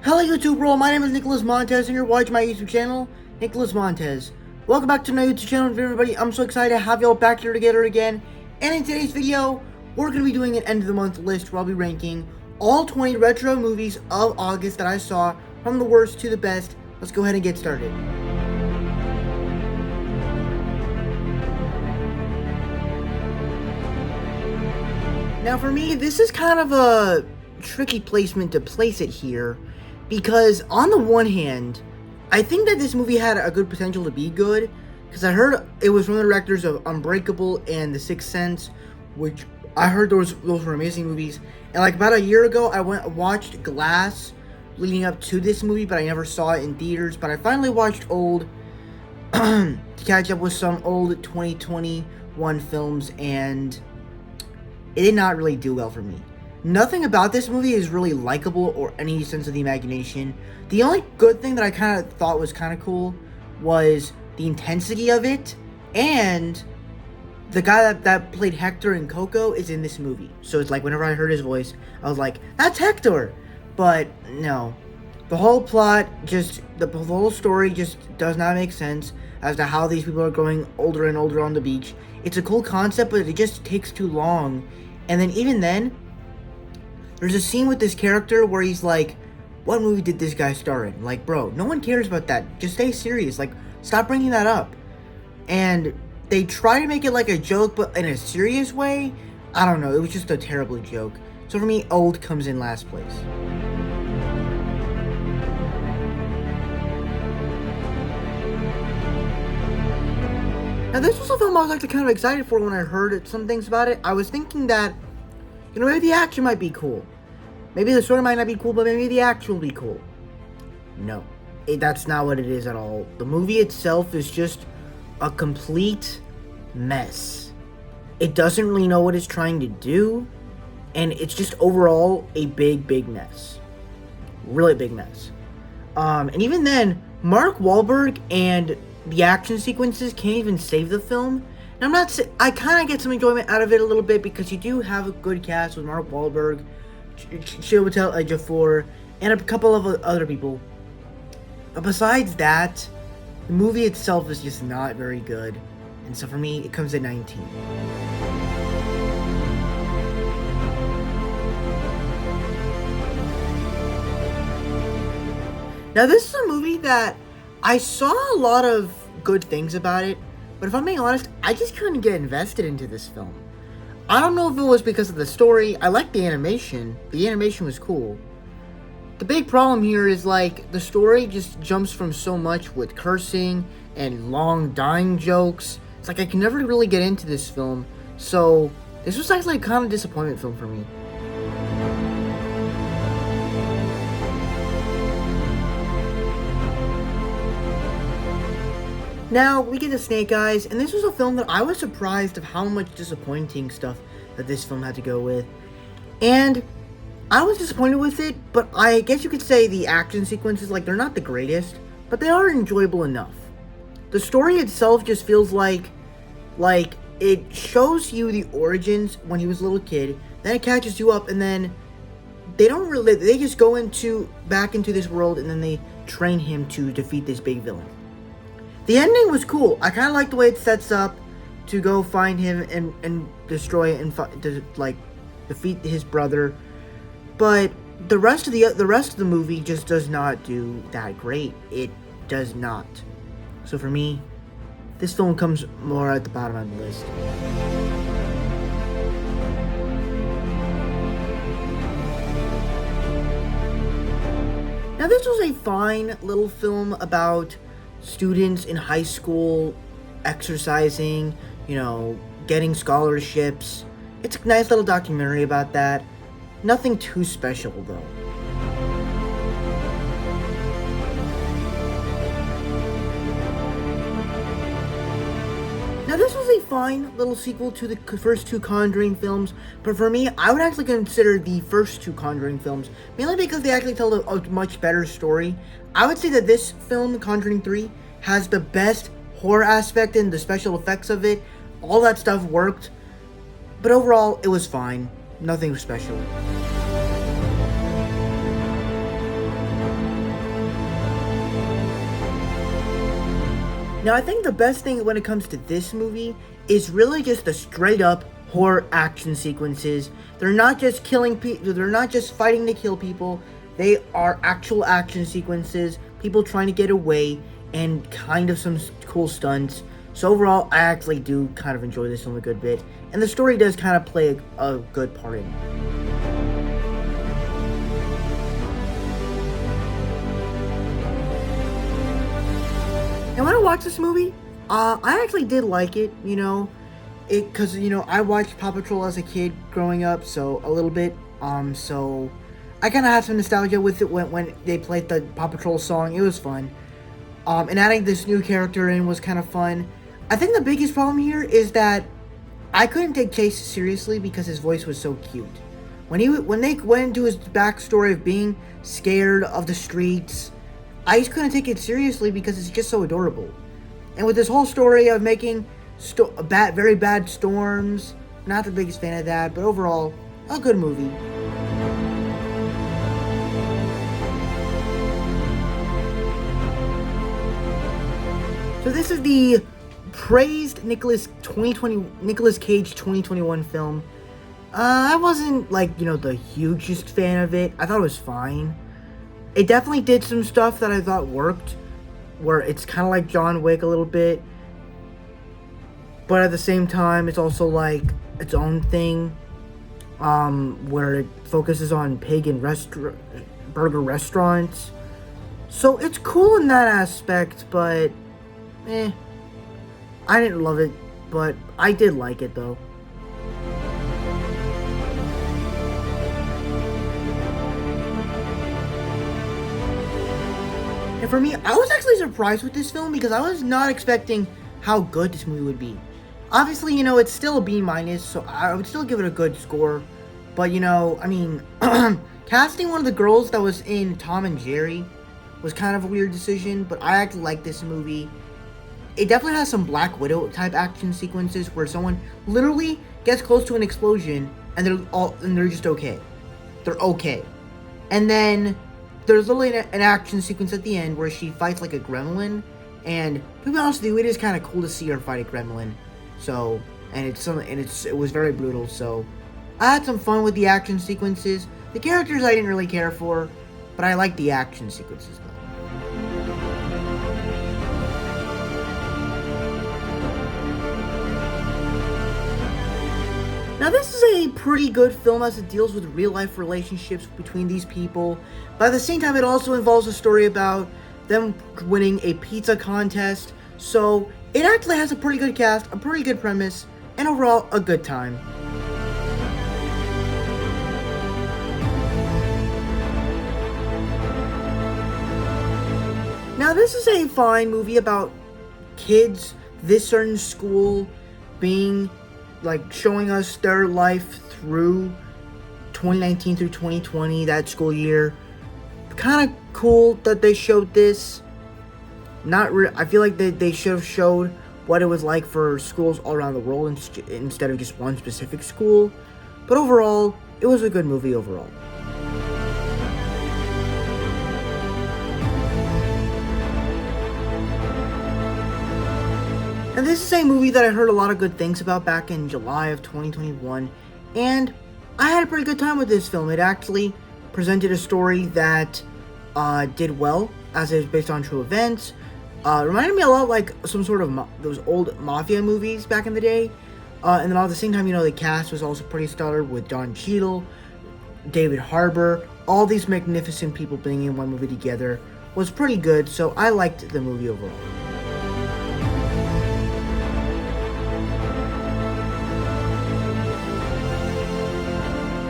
Hello YouTube world, my name is Nicholas Montez and you're watching my YouTube channel, Nicholas Montez. Welcome back to my YouTube channel, everybody. I'm so excited to have y'all back here together again. And in today's video, we're going to be doing an end of the month list where I'll be ranking all 20 retro movies of August that I saw from the worst to the best. Let's go ahead and get started. Now for me, this is kind of a tricky placement to place it here. Because on the one hand, I think that this movie had a good potential to be good. Because I heard it was from the directors of Unbreakable and The Sixth Sense, which I heard those were amazing movies. And like about a year ago, I watched Glass leading up to this movie, but I never saw it in theaters. But I finally watched Old to catch up with some old 2021 films, and it did not really do well for me. Nothing about this movie is really likable or any sense of the imagination. The only good thing that I kind of thought was kind of cool was the intensity of it, and the guy that played Hector in Coco is in this movie. So it's like whenever I heard his voice, I was like, that's Hector! But no. The whole plot, the whole story just does not make sense as to how these people are growing older and older on the beach. It's a cool concept, but it just takes too long. And then even then, there's a scene with this character where he's like, what movie did this guy star in? Like, bro, no one cares about that. Just stay serious. Like, stop bringing that up. And they try to make it like a joke, but in a serious way. I don't know. It was just a terrible joke. So for me, Old comes in last place. Now, this was a film I was actually kind of excited for when I heard some things about it. I was thinking that, maybe the action might be cool. Maybe the story might not be cool, but maybe the action will be cool. No, that's not what it is at all. The movie itself is just a complete mess. It doesn't really know what it's trying to do, and it's just overall a big mess. Really big mess. And even then, Mark Wahlberg and the action sequences can't even save the film. And I kind of get some enjoyment out of it a little bit because you do have a good cast with Mark Wahlberg, Chiwetel Ejiofor, and a couple of other people. But besides that, the movie itself is just not very good. And so for me, it comes at 19. Now this is a movie that I saw a lot of good things about it. But if I'm being honest, I just couldn't get invested into this film. I don't know if it was because of the story. I liked the animation. The animation was cool. The big problem here is, like, the story just jumps from so much with cursing and long dying jokes. It's like I can never really get into this film. So, this was actually kind of a disappointment film for me. Now, we get to Snake Eyes, and this was a film that I was surprised of how much disappointing stuff that this film had to go with. And I was disappointed with it, but I guess you could say the action sequences, like, they're not the greatest, but they are enjoyable enough. The story itself just feels like it shows you the origins when he was a little kid, then it catches you up, and then they just go back into this world, and then they train him to defeat this big villain. The ending was cool. I kind of like the way it sets up to go find him and destroy and defeat his brother. But the rest of the movie just does not do that great. It does not. So for me, this film comes more at the bottom of the list. Now Now, this was a fine little film about students in high school exercising, getting scholarships. It's a nice little documentary about that. Nothing too special, though. Now, this was a fine little sequel to the first two Conjuring films, but for me, I would actually consider the first two Conjuring films, mainly because they actually tell a much better story. I would say that this film, Conjuring 3, has the best horror aspect in the special effects of it. All that stuff worked, but overall, it was fine. Nothing special. Now, I think the best thing when it comes to this movie is really just the straight up horror action sequences. They're not just killing people, they're not just fighting to kill people. They are actual action sequences, people trying to get away, and kind of some cool stunts. So overall, I actually do kind of enjoy this film a good bit. And the story does kind of play a good part in it. And when I watched this movie, I actually did like it, because, I watched Paw Patrol as a kid growing up, so a little bit, so I kind of had some nostalgia with it when they played the Paw Patrol song. It was fun, and adding this new character in was kind of fun. I think the biggest problem here is that I couldn't take Chase seriously because his voice was so cute. When they went into his backstory of being scared of the streets, I just couldn't take it seriously because it's just so adorable. And with this whole story of making very bad storms, not the biggest fan of that, but overall, a good movie. So this is the praised Nicolas Cage 2021 film. I wasn't the hugest fan of it. I thought it was fine. It definitely did some stuff that I thought worked, where it's kind of like John Wick a little bit, but at the same time, it's also like its own thing, where it focuses on pig and burger restaurants. So it's cool in that aspect, but I didn't love it, but I did like it though. And for me, I was actually surprised with this film because I was not expecting how good this movie would be. Obviously, it's still a B-, so I would still give it a good score. But, casting one of the girls that was in Tom and Jerry was kind of a weird decision, but I actually like this movie. It definitely has some Black Widow type action sequences where someone literally gets close to an explosion and they're just okay. They're okay. And then there's literally an action sequence at the end where she fights like a gremlin, and to be honest with you, it is kind of cool to see her fight a gremlin. So, it was very brutal. So, I had some fun with the action sequences. The characters I didn't really care for, but I liked the action sequences though. Now, this is a pretty good film as it deals with real-life relationships between these people, but at the same time, it also involves a story about them winning a pizza contest, so it actually has a pretty good cast, a pretty good premise, and overall, a good time. Now, this is a fine movie about kids, this certain school, being showing us their life through 2019 through 2020, that school year. Kind of cool that they showed this. I feel like they should have showed what it was like for schools all around the world instead of just one specific school. But overall, it was a good movie overall. And this is a movie that I heard a lot of good things about back in July of 2021, and I had a pretty good time with this film. It actually presented a story that did well, as it was based on true events. Reminded me a lot like some sort of those old mafia movies back in the day. And then at the same time, the cast was also pretty stellar with Don Cheadle, David Harbour, all these magnificent people being in one movie together was pretty good, so I liked the movie overall.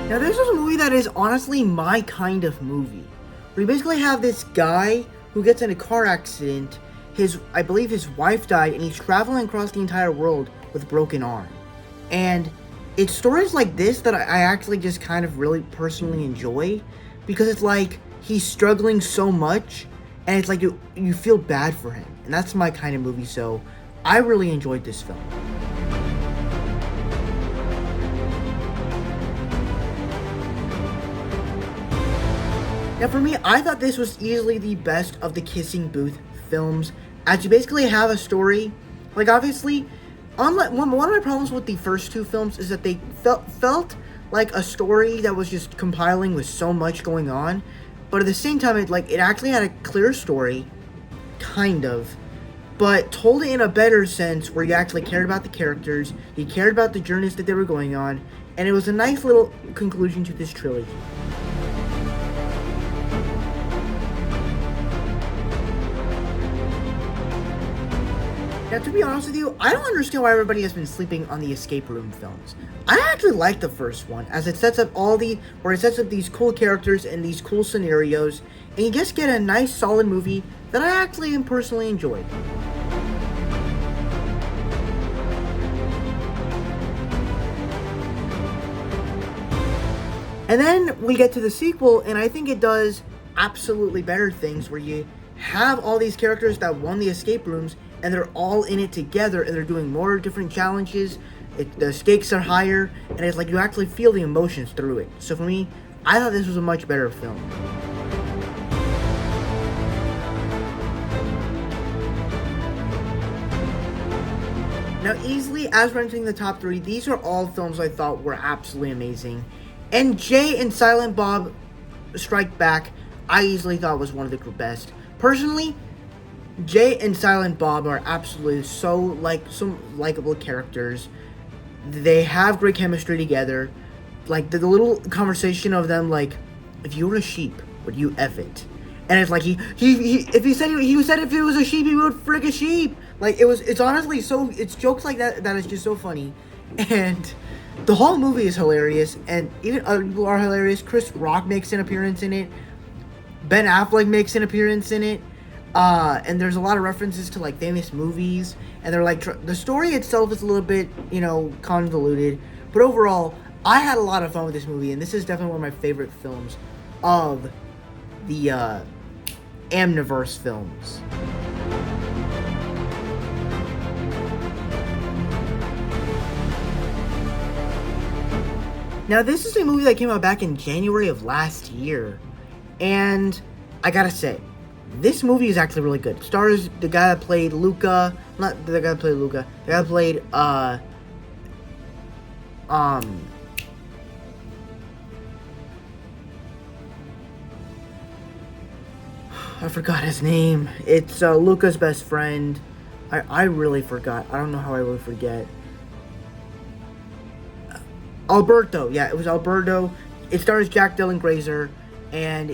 Now, this is a movie that is honestly my kind of movie. We basically have this guy who gets in a car accident. I believe his wife died, and he's traveling across the entire world with a broken arm. And it's stories like this that I actually just kind of really personally enjoy, because it's like he's struggling so much, and it's like you feel bad for him. And that's my kind of movie, so I really enjoyed this film. Now for me, I thought this was easily the best of the Kissing Booth films, as you basically have a story. Like, obviously, unlike one of my problems with the first two films is that they felt like a story that was just compiling with so much going on, but at the same time, it actually had a clear story, kind of, but told it in a better sense where you actually cared about the characters, you cared about the journeys that they were going on, and it was a nice little conclusion to this trilogy. Now, to be honest with you, I don't understand why everybody has been sleeping on the escape room films. I actually like the first one, as it sets up these cool characters and these cool scenarios, and you just get a nice, solid movie that I actually am personally enjoyed. And then we get to the sequel, and I think it does absolutely better things, where you have all these characters that won the escape rooms, and they're all in it together, and they're doing more different challenges. The stakes are higher, and it's like you actually feel the emotions through it. So for me, I thought this was a much better film. Now, easily, as we're entering the top three, these are all films I thought were absolutely amazing. And Jay and Silent Bob Strike Back, I easily thought was one of the best. Personally, Jay and Silent Bob are absolutely some likable characters. They have great chemistry together. Like, the little conversation of them, like, if you were a sheep, would you F it? And it's like, he said if it was a sheep, he would frick a sheep. Like, it's honestly it's jokes like that is just so funny. And the whole movie is hilarious, and even other people are hilarious. Chris Rock makes an appearance in it. Ben Affleck makes an appearance in it. And there's a lot of references to, like, famous movies, and they're like, the story itself is a little bit, convoluted, but overall, I had a lot of fun with this movie, and this is definitely one of my favorite films of the, Amniverse films. Now, this is a movie that came out back in January of last year, and I gotta say, this movie is actually really good. It stars the guy that played Luca. Not the guy that played Luca. The guy that played, I forgot his name. It's, Luca's best friend. I really forgot. I don't know how I would forget. Alberto. Yeah, it was Alberto. It stars Jack Dylan Grazer, and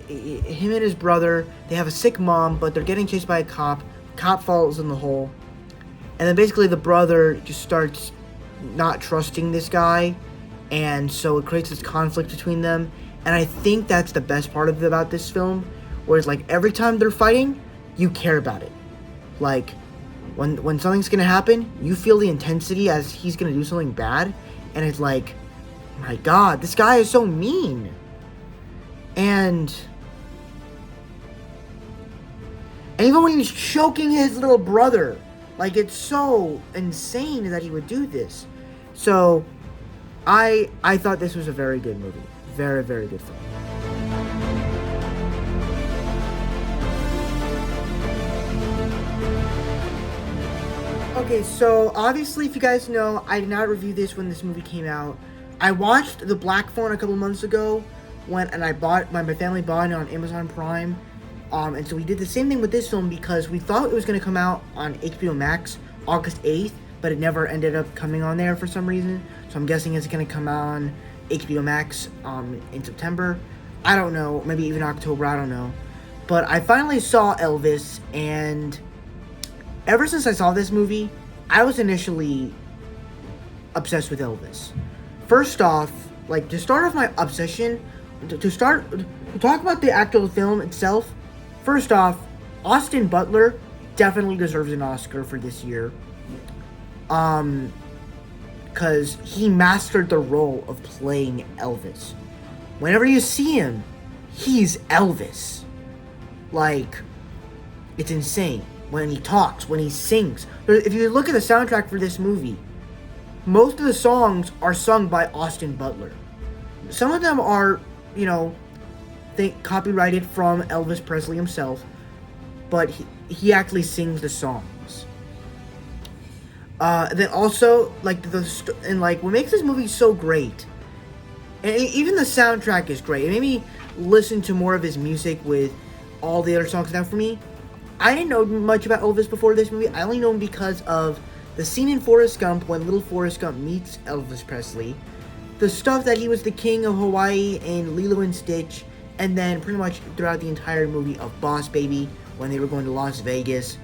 him and his brother, they have a sick mom, but they're getting chased by a cop. Cop falls in the hole, and then basically the brother just starts not trusting this guy, and so it creates this conflict between them. And I think that's the best part about this film, whereas, like, every time they're fighting, you care about it. Like, when something's gonna happen, you feel the intensity as he's gonna do something bad, and it's like, my God, this guy is so mean. And even when he's choking his little brother, like, it's so insane that he would do this. So, I thought this was a very good movie. Very, very good film. Okay, so obviously, if you guys know, I did not review this when this movie came out. I watched The Black Phone a couple months ago, my family bought it on Amazon Prime, and so we did the same thing with this film because we thought it was going to come out on HBO Max August 8th, but it never ended up coming on there for some reason, so I'm guessing it's going to come out on HBO Max in September. I don't know, maybe even October, I don't know. But I finally saw Elvis, and ever since I saw this movie, I was initially obsessed with Elvis. First off, like, to start off my obsession, to talk about the actual film itself, first off, Austin Butler definitely deserves an Oscar for this year. Because he mastered the role of playing Elvis. Whenever you see him, he's Elvis. Like, it's insane. When he talks, when he sings. If you look at the soundtrack for this movie, most of the songs are sung by Austin Butler. Some of them are, you know, copyrighted from Elvis Presley himself, but he actually sings the songs. Then also, like, what makes this movie so great, and even the soundtrack is great. It made me listen to more of his music with all the other songs. Now, for me, I didn't know much about Elvis before this movie. I only know him because of the scene in Forrest Gump when little Forrest Gump meets Elvis Presley, the stuff that he was the king of Hawaii and Lilo and Stitch, and then pretty much throughout the entire movie of Boss Baby when they were going to Las Vegas.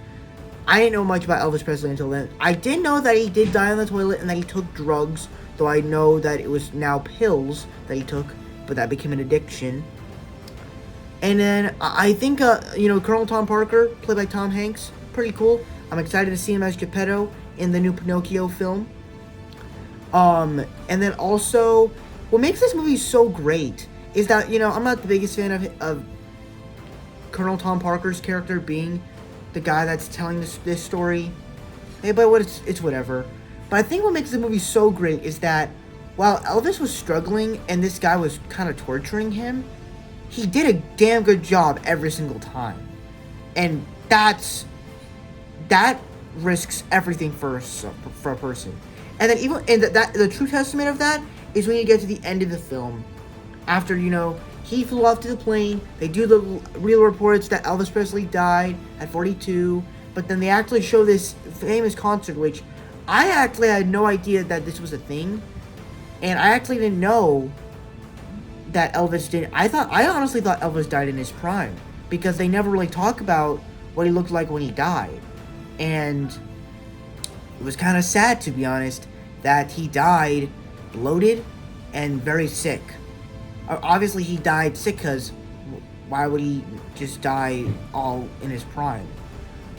I didn't know much about Elvis Presley until then. I did know that he did die on the toilet and that he took drugs, though I know that it was now pills that he took, but that became an addiction. And then I think, Colonel Tom Parker, played by Tom Hanks, pretty cool. I'm excited to see him as Geppetto in the new Pinocchio film. And then also, what makes this movie so great is that, I'm not the biggest fan of Colonel Tom Parker's character being the guy that's telling this story. Hey, but it's whatever. But I think what makes the movie so great is that while Elvis was struggling and this guy was kind of torturing him, he did a damn good job every single time. And that risks everything for a person. And then the true testament of that is when you get to the end of the film. After, he flew off to the plane, they do the real reports that Elvis Presley died at 42, but then they actually show this famous concert, which I actually had no idea that this was a thing. And I actually didn't know that Elvis did. I honestly thought Elvis died in his prime, because they never really talk about what he looked like when he died. And it was kind of sad, to be honest, that he died bloated and very sick. Obviously, he died sick because why would he just die all in his prime?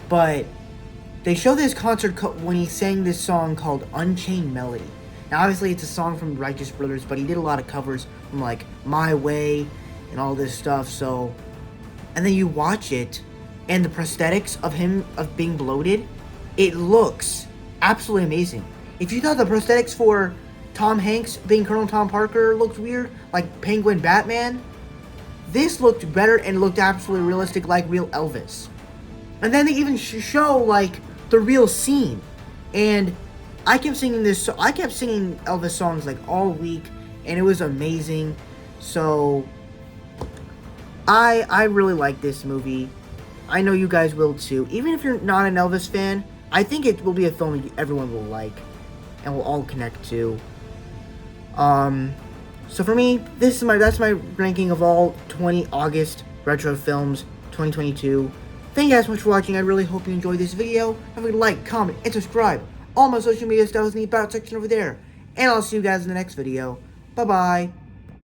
But they show this concert when he sang this song called Unchained Melody. Now, obviously, it's a song from Righteous Brothers, but he did a lot of covers from, like, My Way and all this stuff, so... And then you watch it, and the prosthetics of him, of being bloated, it looks absolutely amazing. If you thought the prosthetics for Tom Hanks being Colonel Tom Parker looked weird, like Penguin Batman, this looked better and looked absolutely realistic, like real Elvis. And then they even show, like, the real scene. And I kept singing Elvis songs, like, all week, and it was amazing. So I really like this movie. I know you guys will too. Even if you're not an Elvis fan, I think it will be a film everyone will like and will all connect to. So for me, that's my ranking of all 20 August retro films 2022. Thank you guys so much for watching. I really hope you enjoyed this video. Have a like, comment, and subscribe. All my social media stuff is in the about section over there. And I'll see you guys in the next video. Bye bye.